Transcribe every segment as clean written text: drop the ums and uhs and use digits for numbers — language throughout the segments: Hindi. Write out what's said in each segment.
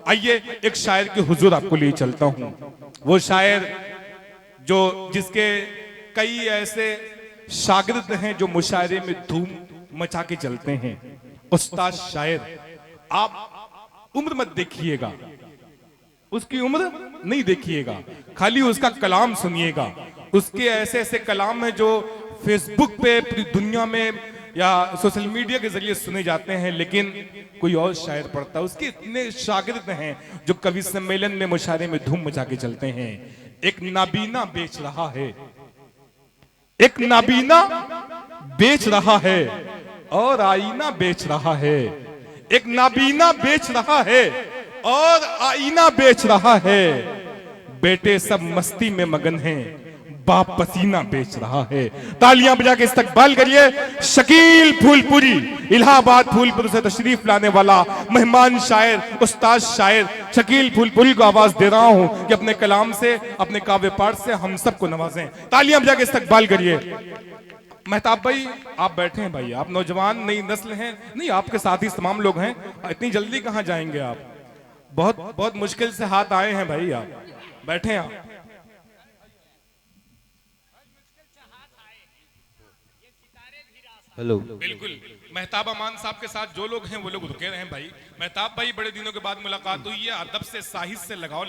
आइए एक शायर के हुजूर आपको लिए चलता हूं। वो शायर जो जिसके कई ऐसे शागिर्द हैं जो मुशायरे में धूम मचा के चलते हैं। उस्ताद शायर, आप उम्र मत देखिएगा, उसकी उम्र नहीं देखिएगा, खाली उसका कलाम सुनिएगा। उसके ऐसे ऐसे कलाम हैं जो फेसबुक पे पूरी दुनिया में या सोशल मीडिया के जरिए सुने जाते हैं, लेकिन कोई और शायर पढ़ता है। उसके इतने शागिर्द हैं जो कवि सम्मेलन में मुशायरे में धूम मचा के चलते हैं। एक नाबीना बेच रहा है, एक नाबीना बेच रहा है और आईना बेच रहा है। एक नाबीना बेच रहा है और आईना बेच रहा है। बेटे सब मस्ती में मगन हैं, बाप पसीना बेच रहा है। तालियां बजा के इस्तकबाल करिए शकील फूलपुरी, इलाहाबाद फूलपुर से तशरीफ लाने वाला मेहमान शायर, उस्ताद शायर शकील फूलपुरी को आवाज दे रहा हूं कि अपने कलाम से, अपने काव्य पाठ से हम सबको नवाजें। तालियां बजा के इस्तकबाल करिए। मेहताब भाई आप बैठे हैं भाई, आप नौजवान नई नस्ल हैं, नहीं आपके साथ ही तमाम लोग हैं, इतनी जल्दी कहां जाएंगे आप? बहुत बहुत मुश्किल से हाथ आए हैं भाई, आप बैठे हैं आप। हेलो, बिल्कुल मेहताब अमान साहब के साथ जो लोग हैं वो लोग रुके रहे हैं भाई। मेहताब भाई बड़े दिनों के बाद मुलाकात हुई है, अदब से साहित्य से लगाव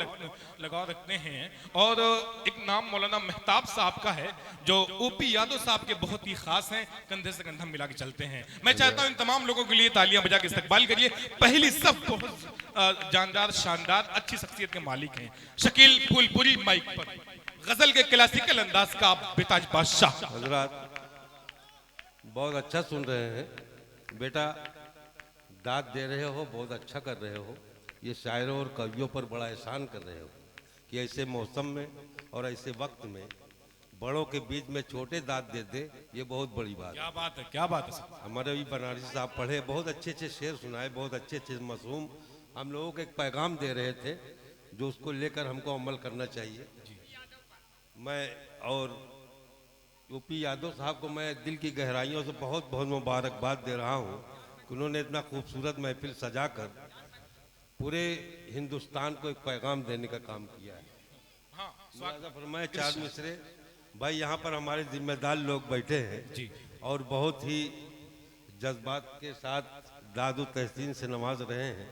रखते हैं। और एक नाम मौलाना मेहताब साहब का है जो ओपी यादव साहब के बहुत ही खास हैं, कंधे से कंधा मिला के चलते हैं। मैं चाहता हूं इन तमाम लोगों के लिए तालियां बजा के इस्तकबाल करिए। पहली सब बहुत जानदार शानदार अच्छी शख्सियत के मालिक हैं शकील फूलपुरी, माइक पर गजल के क्लासिकल अंदाज का बेताज बादशाह। हजरात बहुत अच्छा सुन रहे हैं बेटा, दाद दे रहे हो, बहुत अच्छा कर रहे हो। ये शायरों और कवियों पर बड़ा एहसान कर रहे हो कि ऐसे मौसम में और ऐसे वक्त में बड़ों के बीच में छोटे दाद दे दे, ये बहुत बड़ी बात है। क्या बात है, क्या बात है। हमारे भी बनारसी साहब पढ़े, बहुत अच्छे अच्छे शेर सुनाए, बहुत अच्छे अच्छे मासूम हम लोगों को एक पैगाम दे रहे थे जो उसको लेकर हमको अमल करना चाहिए। मैं और यूपी यादव साहब को मैं दिल की गहराइयों से बहुत बहुत मुबारकबाद दे रहा हूँ कि उन्होंने इतना खूबसूरत महफिल सजाकर पूरे हिंदुस्तान को एक पैगाम देने का काम किया है। फरमाए चार मिसरे भाई, यहाँ पर हमारे जिम्मेदार लोग बैठे हैं जी, और बहुत ही जज्बात के साथ दादू तहसीन से नवाज रहे हैं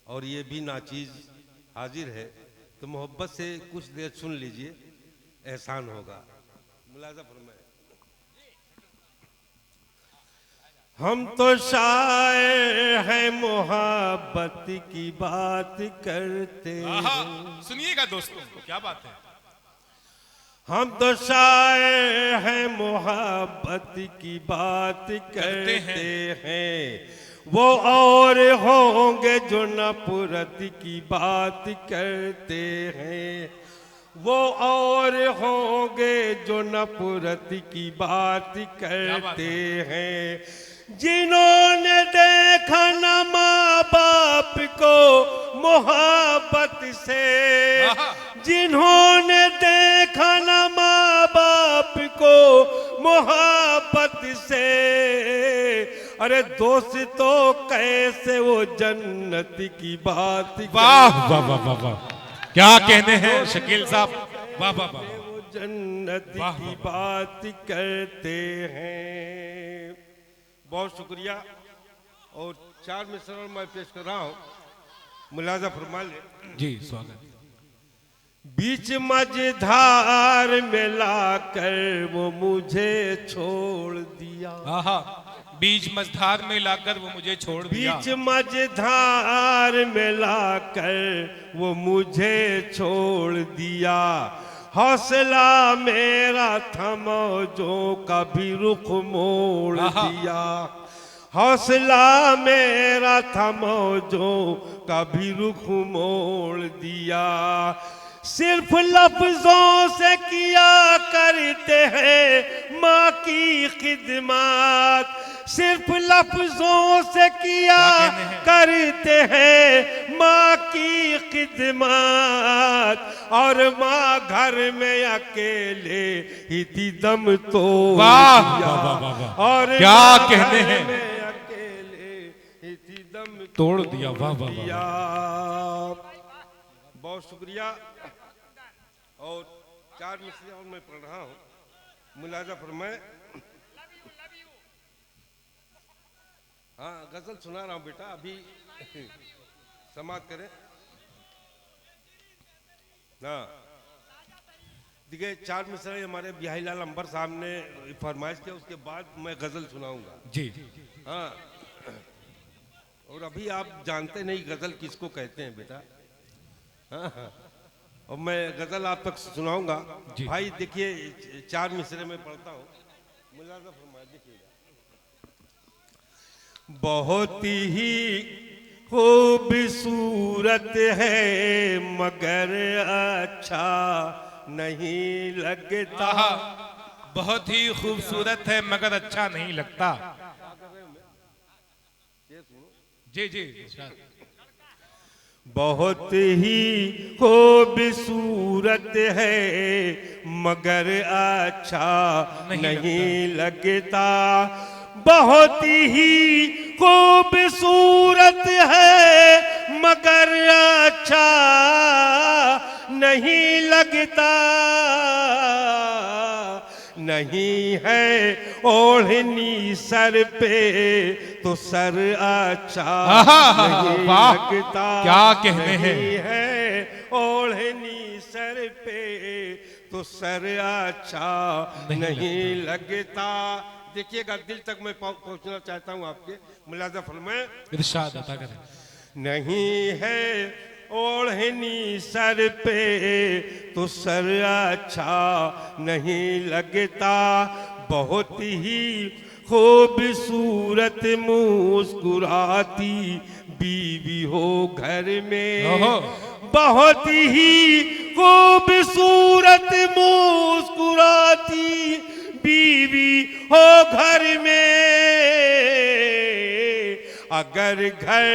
और ये भी नाचीज हाजिर है, तो मोहब्बत से कुछ देर सुन लीजिए, एहसान होगा। मुलाजा फरमाए। हम तो शायर हैं, मोहब्बत की बात करते हैं। सुनिएगा दोस्तों, क्या बात है। हम तो शायर हैं, मोहब्बत की बात करते हैं। वो और होंगे जो नफरत की बात करते हैं। वो और होंगे जो नफरत की बात करते हैं। जिन्होंने देखा न माँ बाप को मोहब्बत से, जिन्होंने देखा न माँ बाप को मोहब्बत से, अरे दोस्तों कैसे वो जन्नत की बात। वाह वाह वाह वाह वाह, क्या कहने हैं शकील साहब, वाह वाह वाह। वो जन्नत की बात करते हैं। बहुत शुक्रिया। और चार मिसर मैं पेश कर रहा हूँ, मुलाजा फरमा ले। जी स्वागत। बीच मझधार में लाकर वो मुझे छोड़ दिया। बीच मझधार में लाकर वो मुझे छोड़ दिया। बीच मझधार में लाकर वो मुझे छोड़ दिया। हौसला मेरा था मौजों का भी रुख मोड़ दिया। हौसला मेरा था मौजों का भी रुख मोड़ दिया। सिर्फ लफ्जों से किया करते हैं माँ की खिदमत, सिर्फ लफ्जों से किया करते हैं माँ की खिदमत। और माँ घर में अकेले ही थी दम तो वाह वाह वाह वाह, और क्या कहने हैं। अकेले ही थी दम तोड़ दिया, वाह वाह वाह। दिया। बहुत शुक्रिया। और 4 मिसरे और मैं पढ़ रहा हूँ, मुलाजा फरमाए। हाँ, गजल सुना रहा हूँ बेटा, अभी समाप्त करें। हाँ, देखिए 4 मिसरे हमारे बिहारी लाल अंबर साहब ने फरमाइश किया, उसके बाद मैं गजल सुनाऊंगा जी। हाँ। और अभी आप जानते नहीं गजल किसको कहते हैं बेटा। हाँ हाँ, और मैं गजल आप तक सुनाऊंगा। भाई देखिए 4 मिसरे में पढ़ता हूँ, मुलाजा फरमाए, देखिएगा। बहुत ही खूबसूरत है मगर अच्छा नहीं लगता। बहुत ही खूबसूरत है मगर अच्छा नहीं लगता। जी जी। बहुत ही खूबसूरत है मगर अच्छा नहीं लगता। बहुत ही खूबसूरत है मगर अच्छा नहीं लगता। नहीं है ओढ़नी सर पे तो सर अच्छा नहीं लगता। क्या कहने हैं। नहीं है ओढ़नी सर पे तो सर अच्छा नहीं लगता। देखिएगा, दिल तक मैं पहुंचना चाहता हूं आपके, मुलाजा फरमाए। इरशाद अता करें। नहीं है ओढ़नी सर पे तो सर अच्छा नहीं लगता। बहुत ही खूबसूरत मुस्कुराती बीवी हो घर में। बहुत ही खूबसूरत मुस्कुराती बीवी हो घर में। अगर घर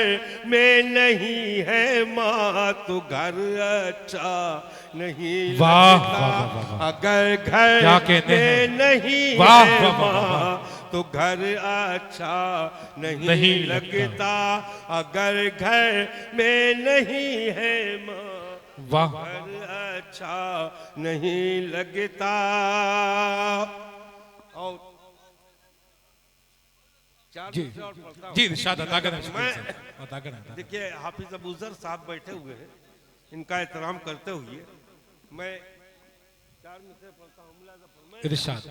में नहीं है माँ तो घर अच्छा नहीं लगता। अगर घर में नहीं है माँ तो घर अच्छा नहीं लगता। अगर घर में नहीं है माँ घर अच्छा नहीं लगता। और जी जी, इरशाद अता करें। अता करें। देखिए हाफिज अबूजर साहब बैठे हुए हैं, इनका एहतराम करते हुए मैं 4 मिसरे पढ़ता हूँ, मुलाजा फरमाए। इरशाद।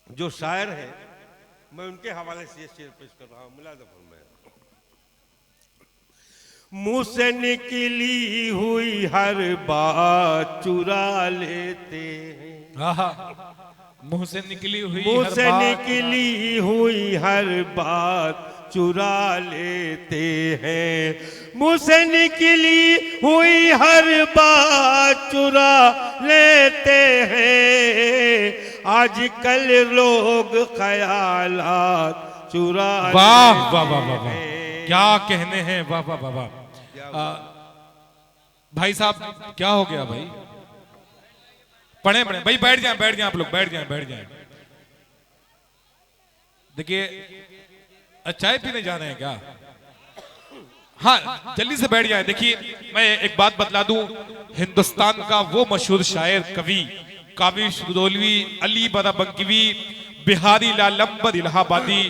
जो शायर है मैं उनके हवाले से ये शेर पेश कर रहा हूँ, मुलाजा फरमाए। मुंह से निकली हुई हर बात चुरा लेते हैं। मुंह से निकली हुई मुंह से निकली हुई हर बात चुरा लेते हैं। मुंह से निकली हुई हर बात चुरा लेते हैं। आजकल लोग ख्यालात चुरा वाह वाह वाह वाह, क्या कहने हैं। वाह वाह वाह वाह। भाई साहब क्या हो गया भाई। पढ़े पढ़े भाई, बैठ जाए आप लोग, बैठ जाए। देखिए चाय पीने जा रहे हैं क्या। हाँ जल्दी से बैठ जाए। देखिए मैं एक बात बतला दूं, हिंदुस्तान का वो मशहूर शायर कवि काबिश रुदौलवी, अली बरा बंकवी, बिहारी लाल अंबर इलाहाबादी,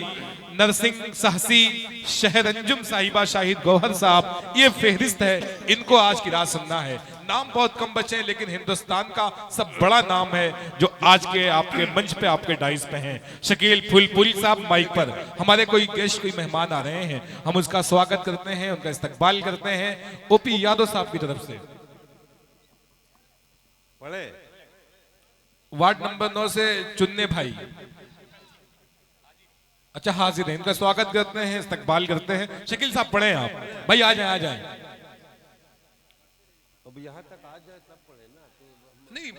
नरसिंह सहसी, शहर अंजुम साहिबा, शाहिद गौहर साहब, ये फहरिस्त है। इनको आज की रात सुनना है। नाम बहुत कम बचे हैं लेकिन हिंदुस्तान का सब बड़ा नाम है जो आज के आपके मंच पे, आपके डाइस पे हैं। शकील फुलपुरी साहब माइक पर। हमारे कोई गेस्ट, कोई मेहमान आ रहे हैं, हम उसका स्वागत करते हैं, उनका इस्तकबाल करते हैं। ओपी यादव साहब की तरफ से पढ़े वार्ड नंबर 9 से चुन्ने भाई। अच्छा हाजिर है, इनका स्वागत करते हैं, इस्तकबाल करते हैं। शकील साहब पढ़े आप भाई, आ जाए। अब यहाँ तक आ जाए तब पढ़े ना, तो नहीं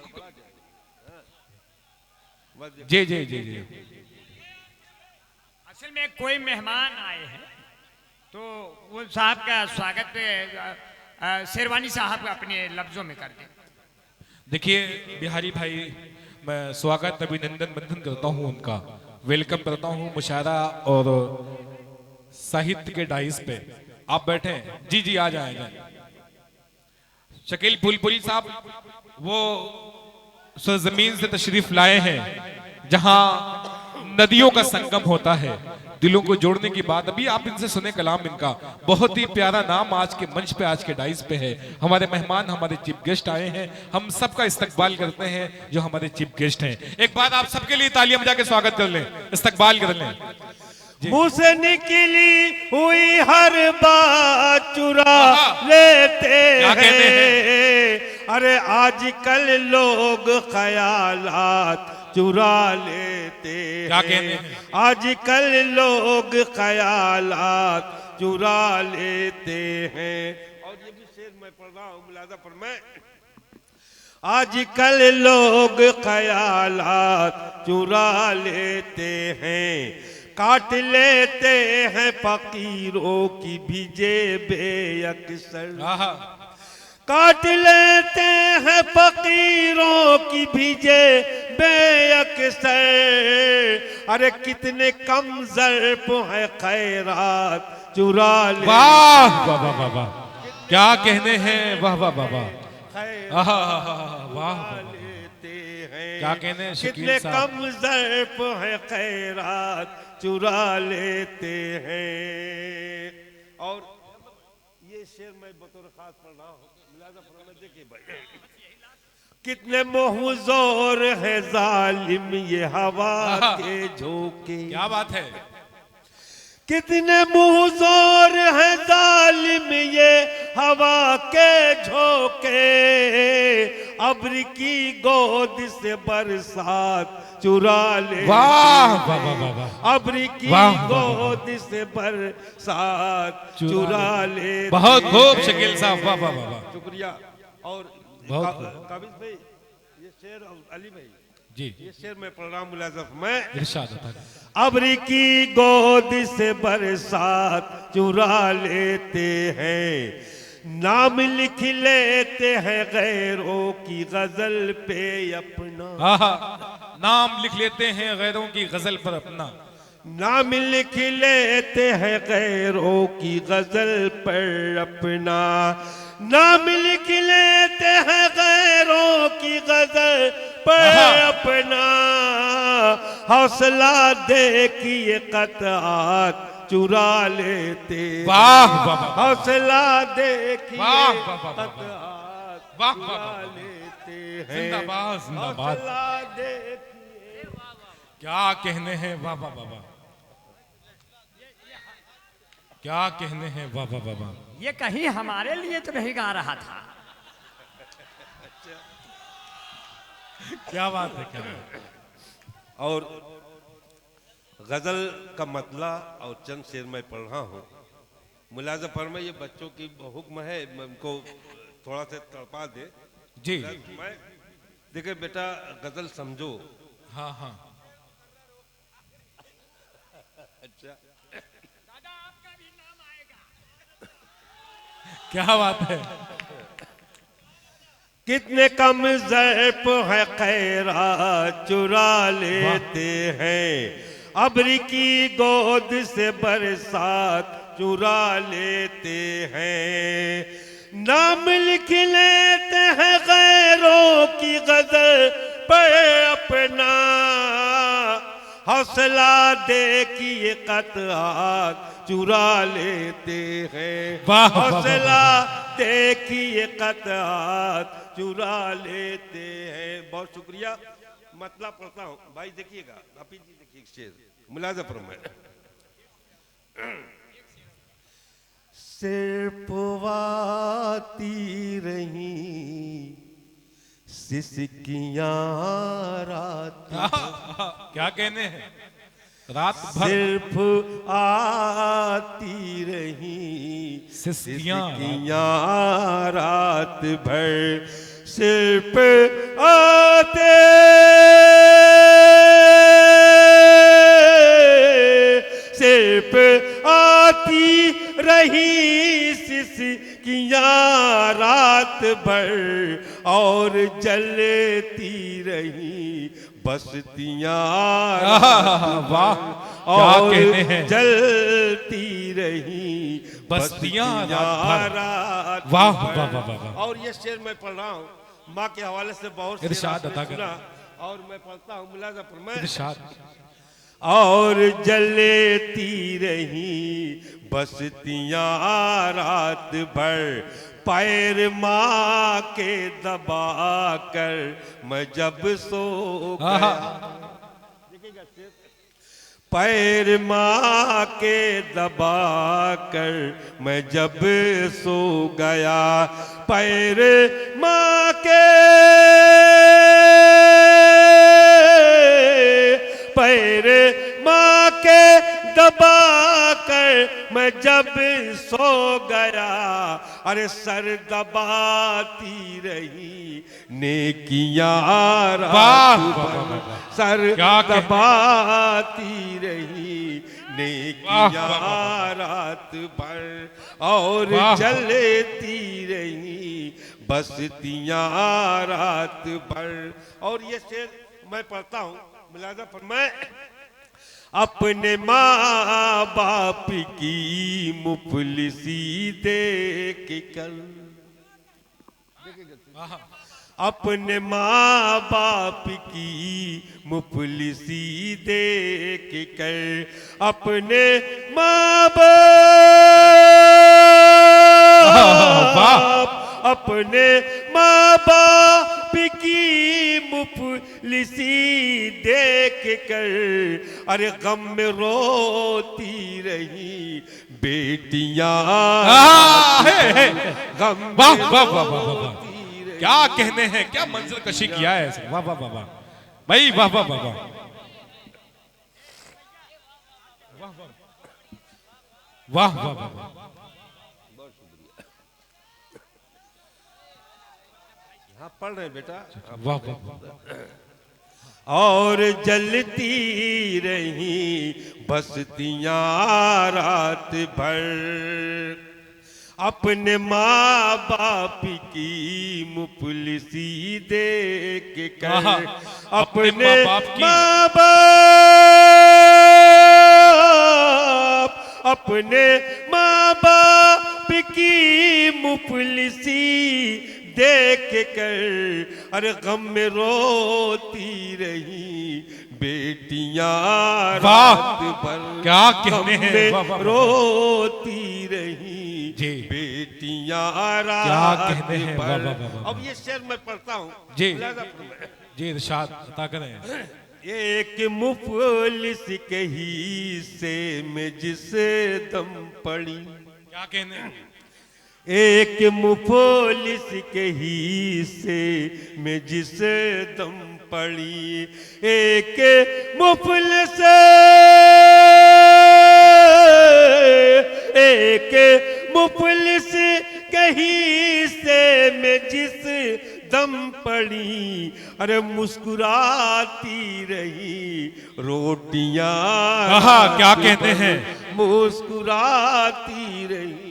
जी। असल में कोई मेहमान आए हैं तो वो साहब का स्वागत शेरवानी साहब अपने लफ्जों में कर दें। देखिए बिहारी भाई, मैं स्वागत अभिनंदन बंधन करता हूं, उनका वेलकम करता हूं। मुशायरा और साहित्य के डाइस पे आप बैठे हैं। जी जी आ जाए। शकील फुलपुरी साहब वो सरजमीन से तशरीफ लाए हैं जहां नदियों का संगम होता है, दिलों को जोड़ने की बात। अभी आप इनसे सुने कलाम इनका, बहुत ही प्यारा नाम आज के मंच पे, आज के डाइस पे है। हमारे मेहमान, हमारे चीफ गेस्ट आए हैं, हम सबका इस्तकबाल करते हैं जो हमारे चीफ गेस्ट हैं। एक बार आप सबके लिए तालियां बजा के स्वागत कर लें, इस्तकबाल कर लें। मुंह से निकली हुई हर बात चुरा लेते हैं। अरे आजकल लोग ख्यालात चुरा लेते हैं। आजकल लोग ख्यालात चुरा लेते हैं। और ये भी शेर मैं पढ़ रहा हूँ, मुलाजा फरमाए। आजकल लोग ख्यालात चुरा लेते हैं, काट लेते हैं फकीरों की भी जेबें अक्सर। काट लेते हैं फकीरों की भी जेबें अक्सर। अरे कितने कम ज़र्फ है खैरात चुरा ले। वाह वाह वाह वाह, क्या कहने हैं, वाह वाह वाह वाह, वाह क्या कहने हैं शकील कितने साहब। कम ज़र्फ है खैरात चुरा लेते हैं। और ये शेर मैं बतौर खास पढ़ रहा हूँ, मुलाजा फरमाए। देखिए भाई, कितने मोहजोर है जालिम ये हवा के झोंके। क्या बात है। कितने मुहजोर है जालिम ये हवा के झोंके। अब्र की गोद से बरसात चुरा ले। वाह वाह वाह वाह, अब्र की गोद से बरसात चुरा ले। बहुत खूब शकील साहब, वाह वाह वाह, शुक्रिया। और बहुत काबिज भाई, ये शेर और अली भाई जी, ये शेर मैं पढ़ रहा हूँ, मुलाजा फरमाए। इरशाद होता अब्र की गोद से बरसात चुरा लेते हैं, नाम लिख लेते हैं गैरों की गजल पे अपना। नाम लिख लेते हैं गैरों की गजल पर अपना। नाम लिख लेते हैं गैरों की गजल पर अपना। नाम लिख लेते हैं गैरों की गजल पर अपना। हौसला देखिए कतआत चुरा लेते। वाह वाह, हौसला देखिए वाह वाह वाह, कतआत वाह चुरा वाह, लेते हैं। जिंदाबाद जिंदाबाद, हौसला देखिए। क्या कहने हैं, वाह वाह वाह वाह, क्या कहने हैं, वाह वाह वाह वाह। ये कहीं हमारे लिए तो नहीं गा रहा था। क्या बात है, क्या बात है। और गजल का मतला और चंद शेर मैं पढ़ रहा हूँ, मुलाजा फरमाए। ये बच्चों की हुक्म है, मैं उनको थोड़ा सा तड़पा दे। जी मैं देखिए बेटा, गजल समझो। हाँ हाँ, अच्छा, दादा आपका भी नाम आएगा। क्या बात है। कितने कम ज़र्फ है खैरात चुरा लेते हैं। अब्र की गोद से बरसात चुरा लेते हैं। नाम लिख लेते हैं गैरों की गजल पर अपना। हौसला देखिए कतआत चुरा लेते हैं। वाह, वाह, वाह, हौसला देखिए कतआत चुरा लेते हैं। बहुत शुक्रिया। मतलब पढ़ता हूँ भाई, देखिएगा हाफिज जी, देखिए शेर, मुलाजा फरमाए। सिर्फ वाती रही सिसकियां रात। क्या कहने हैं, रात भर सिर्फ आती रही सिसकियां रात भर। सिर्फ आते सिर्फ आती रही सिसकियां रात भर और जलती रही बस्तियां। वाह और कहने हैं? जलती रही बस्तियां रात रात भर। वाह, वाह, वाह, वाह, वाह। और ये शेर मैं पढ़ रहा हूँ माँ के हवाले से, बहुत शेर इरशाद आपने अता करें। सुना और मैं पढ़ता हूँ मुलाजा फरमाएं। इरशाद। और जलती रही बस्तियां रात भर, पैर माँ के दबा कर मैं जब सो गया। देखिएगा शेर। पैर माँ के दबा कर मैं जब सो गया, पैर माँ के, पैर माँ के दबा कर मैं जब सो गया, अरे सर दबाती रही नेकियां वाह, रात वाह, भर, वाह, वाह। सर क्या कहने? दबाती रही वाह, नेकियां वाह, वाह। रात भर, और वाह। जलती रही बस्तियां रात भर। और ये शेर मैं पढ़ता हूँ, मुलाजा फरमाएं। अपने माँ बाप की मुफलिसी देख कर, अपने माँ बाप की मुफलिसी देख कर, अपने माँ बाप, अपने माँ बाप की मुफलिसी देख कर, अरे गम में रोती रही बेटियां, गम में वाह, वाह, वाह, वाह, वाह, वाह। रोती रही। क्या कहने हैं, क्या मंजिल कशी किया है ऐसे। वाह, वाह, वाह, वाह भाई, वाह, वाह, वाह, वाह। वाह, वाह, वाह, वाह। हाँ पढ़ रहे हैं बेटा। वाह, वाह, वाह। और जलती रही बस्तियां रात भर, अपने माँ बाप की मुफलिसी देख आहा, कर, अपने अपने माँ बाप की। माँ बाप, अपने माँ बाप की मुफलिसी देख कर, अरे गम में रोती रही बेटियां वाह, रात भर, क्या कहने गम हैं। में वाह, वाह, वाह। रोती रही जी। बेटियां क्या रात कहने हैं। वाह, भर। वाह, वाह, वाह। अब ये शेर मैं पढ़ता हूँ जी। मुलाजा फरमाएं। जी, इरशाद अता करें। एक मुफलिस के हिस्से में जिस दम पड़ी, क्या कहने हैं? एक मुफलिस के हिस्से में जिस दम पड़ी, एक मुफलिस, एक मुफलिस के हिस्से में जिस दम पड़ी, अरे मुस्कुराती रही रोटियां, क्या कहते हैं? मुस्कुराती रही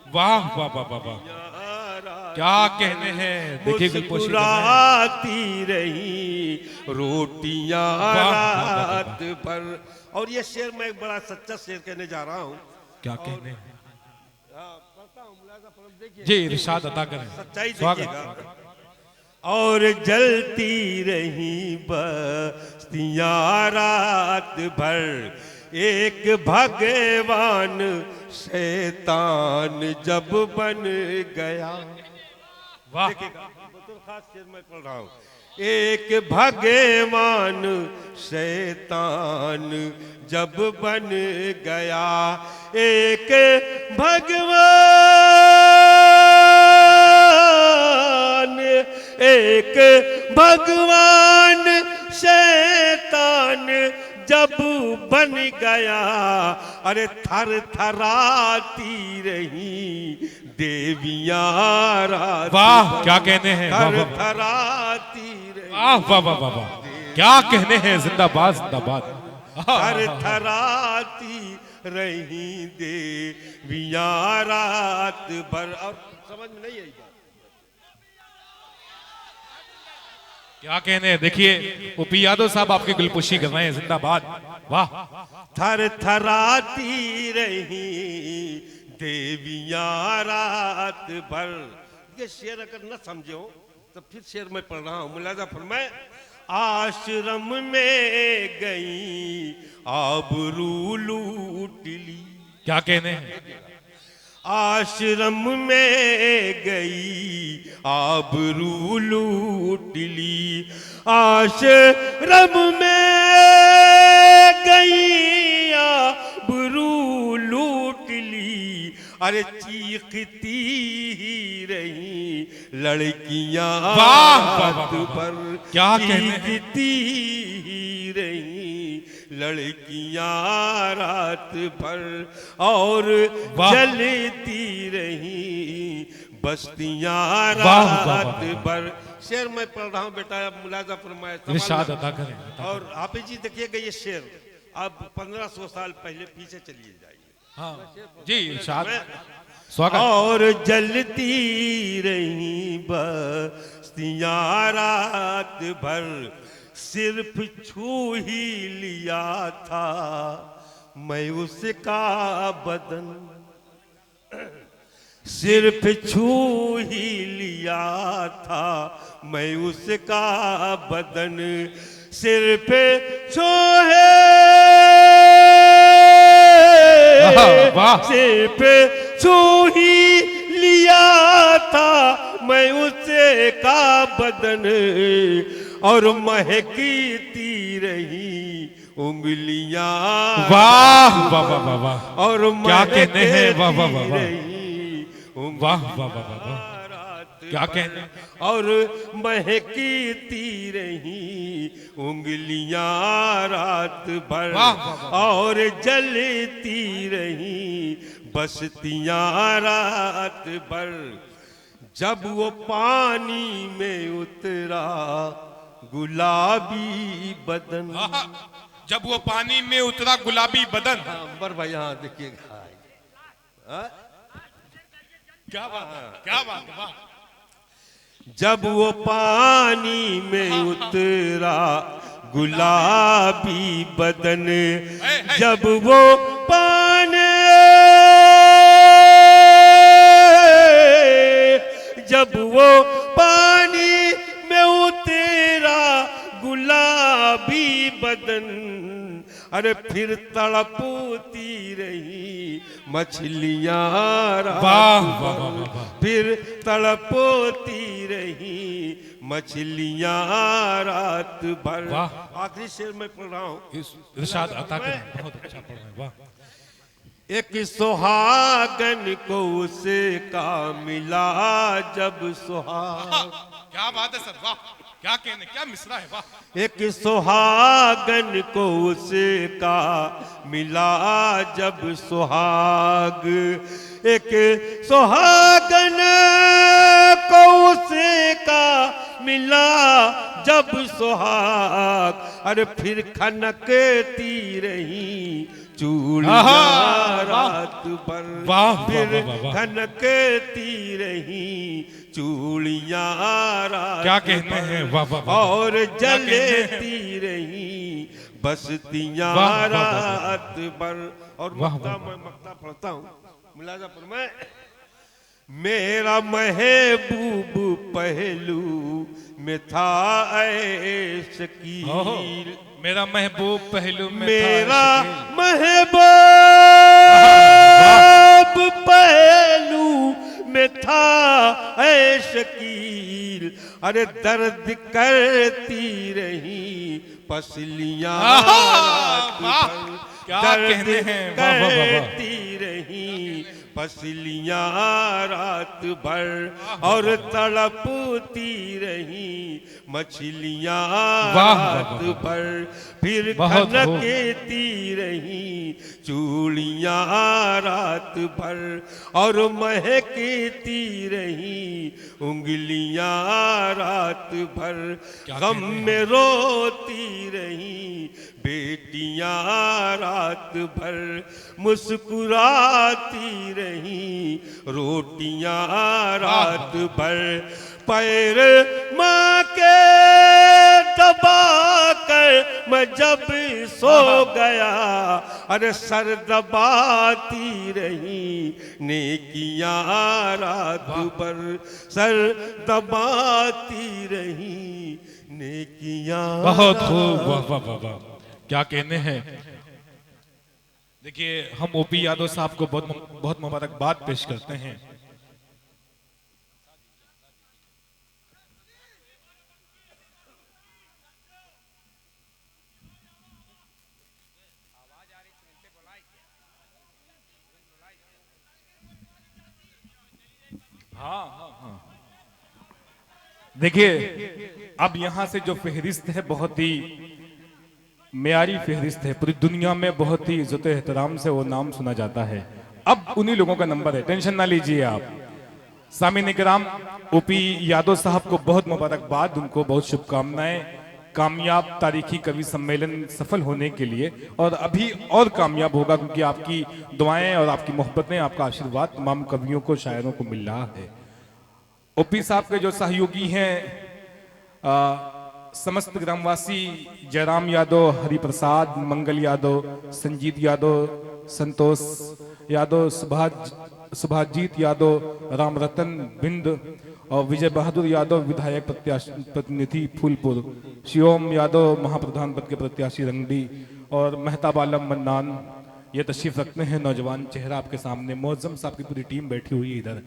वाह, वाह, वाह, वाह, वाह। क्या कहने हैं। देखिए गुलपोशी कर रहे हैं। मुस्कुराती रही रोटियां वाह, वाह, वाह, वाह। रात भर। और ये शेर मैं एक बड़ा सच्चा शेर कहने जा रहा हूँ। क्या कहने हैं। पढ़ता हूँ, मुलाजा फरमाएं, देखिए जी, इरशाद अता करें। सच्चाई स्वागत। देखिएगा। और जलती रही बस्तियां रात भर, एक भगवान शैतान जब बन गया। वाह, देखिएगा, बतौर खास शेर मैं पढ़ रहा हूँ। एक भगवान शैतान जब बन गया, एक भगवान, एक भगवान शैतान जब बन गया, अरे थर थराती रही देवियां रात वाह, भर, क्या कहने हैं। वाह, थर वाह, वाह। थराती रही, वाह, वाह, वाह, वाह, वाह। क्या कहने हैं। जिंदाबाद, जिंदाबाद। थर थराती रही देवियां रात भर। और समझ में नहीं आई बात। क्या कहने हैं। देखिए ओपी यादव साहब आपकी गुलपोशी कर रहे हैं। जिंदाबाद। वाह थर थराती रही देवियां रात भर। ये शेर अगर न समझे हो तो फिर शेर मैं पढ़ रहा हूं, मुलाजा फरमाए। आश्रम में गई आबरू लूट ली। क्या कहने हैं? आश्रम में गई आबरू लूट ली। आश्रम में गई आबरू लूट ली। अरे चीखती ही रही लड़कियां रात भर। क्या कहने हैं? चीखती ही रही लड़कियां रात भर और जलती रही बस्तियां रात भर। शेर मैं पढ़ रहा हूँ बेटा, अब मुलाजा फरमाए। इरशाद अदा करें। और हाफिज जी देखिएगा ये शेर अब 1500 साल पहले पीछे चलिए जाइए। हाँ जी इरशाद स्वागत। और जलती रही बस्तियां रात भर। सिर्फ छू ही लिया था मैं उसका बदन। सिर्फ छू ही लिया था मैं उसका बदन। सिर्फ छू सिर्फ छू ही लिया था मैं उसका बदन। और महकती रही उंगलियां। वाह वाह वाह वाह वाह। और क्या कहने हैं? वाह वाह वाह वाह। रही वाह वाह वाह वाह वाह। क्या कहने हैं? और महकती रही उंगलियां रात भर। और जलती रही बस्तियां रात भर। जब वो पानी में उतरा गुलाबी बदन। जब वो पानी में उतरा गुलाबी बदन। अंबर भाई हाँ देखिएगा। क्या बात है, क्या बात है, वाह। जब वो पानी में उतरा गुलाबी बदन। जब वो पानी जब वो पानी में उतरा गुलाबी बदन। अरे फिर तड़पती रही मछलियां रात भर। फिर तड़पती रही मछलियां रात भर। आखिरी शेर में पढ़ रहा हूँ। इरशाद अता करें। बहुत अच्छा पढ़ रहे हैं, वाह। एक सुहागन को उसका मिला जब सुहाग। क्या बात है सर, वाह। क्या कहने, क्या मिसरा है, वाह। एक सुहागन को उसका मिला जब सुहाग। एक सुहागन को उसका मिला जब सुहाग। अरे फिर खनकती रही चूड़ियां रात भर। फिर खनकती रही चूड़ियां रात। क्या कहते हैं, वाह वाह। और जलती रही बस्तियां रात भर। और मक्ता मैं मक्ता पढ़ता हूँ, मुलाजा पर मैं। मेरा महबूब पहलू में था शकील। मेरा महबूब पहलू में मेरा महबूब पहलू में था शकील। अरे दर्द करती रही पसलियां रात भर। दर्द करती रही पसलियां रात भर। और तड़पती रही मछलियां रात भर। फिर खनकती रही चूड़ियां रात भर। और महकती रही उंगलियां रात भर। गम में रोती रही बेटियां रात भर। मुस्कुराती रही रोटियां रात भर। पैर माँ के दबा कर मैं जब सो गया, अरे सर दबाती रही नेकियां रात भर, सर दबाती रही नेकियां। बहुत खूब, वाह वाह वाह वाह, क्या कहने हैं। देखिए हम ओपी यादव साहब को बहुत बहुत मुबारकबाद पेश करते हैं। हाँ, देखिए अब यहां से जो फहरिस्त है बहुत ही मेयारी फहरिस्त है, पूरी दुनिया में बहुत ही इज्जत एहतराम से वो नाम सुना जाता है। अब उन्हीं लोगों का नंबर है, टेंशन ना लीजिए आप। सामीन इकराम, ओपी यादव साहब को बहुत मुबारकबाद, उनको बहुत शुभकामनाएं कामयाब तारीखी कवि सम्मेलन सफल होने के लिए, और अभी और कामयाब होगा क्योंकि आपकी दुआएं और आपकी मोहब्बतें, आपका आशीर्वाद तमाम कवियों को, शायरों को मिल रहा है। ओपी साहब के जो सहयोगी हैं समस्त ग्रामवासी जयराम यादव, हरिप्रसाद, मंगल यादव, संजीत यादव, संतोष यादव, सुभाजीत यादव, राम रतन बिंद और विजय बहादुर यादव विधायक प्रतिनिधि फूलपुर, शिवम यादव महाप्रधान पद के प्रत्याशी रंगडी और मेहताब आलम मन्नान ये तशरीफ रखते हैं। नौजवान चेहरा आपके सामने, मौजम साहब की पूरी टीम बैठी हुई है इधर।